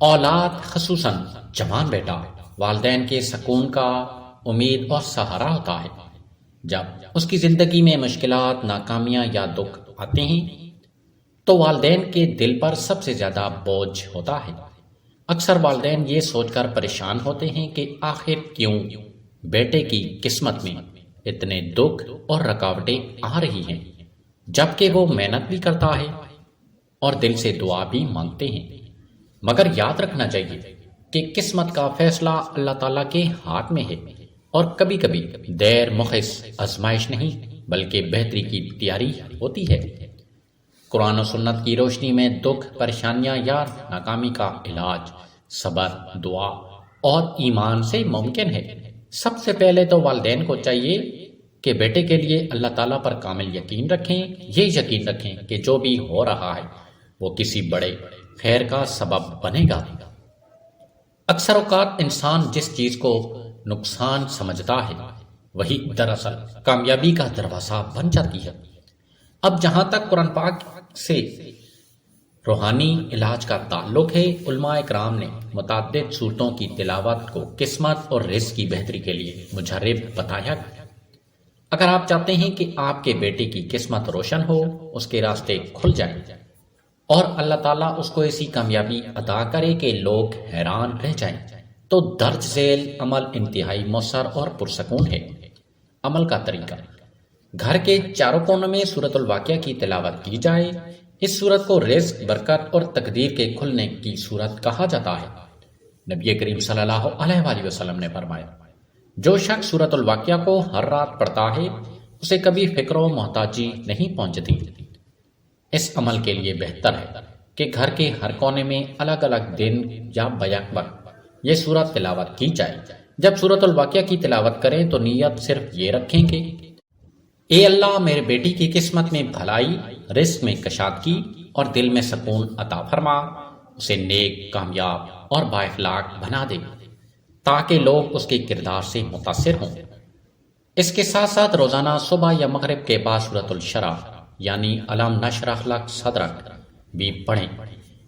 اولاد خصوصاً جوان بیٹا والدین کے سکون کا امید اور سہارا ہوتا ہے۔ جب اس کی زندگی میں مشکلات، ناکامیاں یا دکھ آتے ہیں تو والدین کے دل پر سب سے زیادہ بوجھ ہوتا ہے۔ اکثر والدین یہ سوچ کر پریشان ہوتے ہیں کہ آخر کیوں بیٹے کی قسمت میں اتنے دکھ اور رکاوٹیں آ رہی ہیں، جبکہ وہ محنت بھی کرتا ہے اور دل سے دعا بھی مانگتے ہیں۔ مگر یاد رکھنا چاہیے کہ قسمت کا فیصلہ اللہ تعالیٰ کے ہاتھ میں ہے، اور کبھی کبھی دیر محض آزمائش نہیں بلکہ بہتری کی تیاری ہوتی ہے۔ قرآن و سنت کی روشنی میں دکھ، پریشانیاں یا ناکامی کا علاج صبر، دعا اور ایمان سے ممکن ہے۔ سب سے پہلے تو والدین کو چاہیے کہ بیٹے کے لیے اللہ تعالیٰ پر کامل یقین رکھیں۔ یہ یقین رکھیں کہ جو بھی ہو رہا ہے وہ کسی بڑے خیر کا سبب بنے گا۔ اکثر اوقات انسان جس چیز کو نقصان سمجھتا ہے وہی دراصل کامیابی کا دروازہ بن جاتی ہے۔ اب جہاں تک قرآن پاک سے روحانی علاج کا تعلق ہے، علماء کرام نے متعدد صورتوں کی تلاوت کو قسمت اور رزق کی بہتری کے لیے مجرب بتایا۔ اگر آپ چاہتے ہیں کہ آپ کے بیٹے کی قسمت روشن ہو، اس کے راستے کھل جائیں اور اللہ تعالیٰ اس کو ایسی کامیابی عطا کرے کہ لوگ حیران رہ جائیں، تو درج ذیل عمل انتہائی مؤثر اور پرسکون ہے۔ عمل کا طریقہ: گھر کے چاروں کونوں میں سورۃ الواقعہ کی تلاوت کی جائے۔ اس سورت کو رزق، برکت اور تقدیر کے کھلنے کی سورت کہا جاتا ہے۔ نبی کریم صلی اللہ علیہ وآلہ وسلم نے فرمایا، جو شخص سورۃ الواقعہ کو ہر رات پڑھتا ہے اسے کبھی فقر و محتاجی نہیں پہنچتی۔ اس عمل کے لیے بہتر ہے کہ گھر کے ہر کونے میں الگ الگ دن یا بیک وقت یہ سورت تلاوت کی جائے۔ جب سورۃ الواقعہ کی تلاوت کریں تو نیت صرف یہ رکھیں کہ اے اللہ، میرے بیٹی کی قسمت میں بھلائی، رزق میں کشادگی اور دل میں سکون عطا فرما، اسے نیک، کامیاب اور بااخلاق بنا دے تاکہ لوگ اس کے کردار سے متاثر ہوں۔ اس کے ساتھ ساتھ روزانہ صبح یا مغرب کے بعد سورۃ الشرح یعنی الم نشرح لک صدرک بھی پڑھیں۔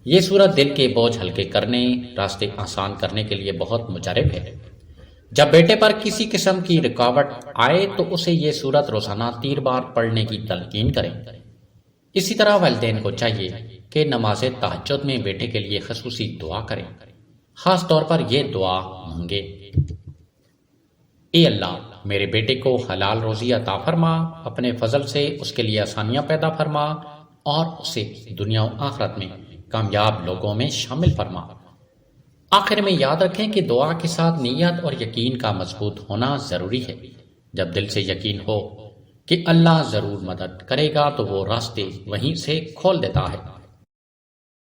یہ سورت دل کے بوجھ ہلکے کرنے، راستے آسان کرنے کے لیے بہت مجرب ہے۔ جب بیٹے پر کسی قسم کی رکاوٹ آئے تو اسے یہ سورت روزانہ 3 بار پڑھنے کی تلقین کریں۔ اسی طرح والدین کو چاہیے کہ نماز تہجد میں بیٹے کے لیے خصوصی دعا کریں، خاص طور پر یہ دعا مانگے: اے اللہ، میرے بیٹے کو حلال روزی عطا فرما، اپنے فضل سے اس کے لیے آسانیاں پیدا فرما اور اسے دنیا و آخرت میں کامیاب لوگوں میں شامل فرما۔ آخر میں یاد رکھیں کہ دعا کے ساتھ نیت اور یقین کا مضبوط ہونا ضروری ہے۔ جب دل سے یقین ہو کہ اللہ ضرور مدد کرے گا تو وہ راستے وہیں سے کھول دیتا ہے۔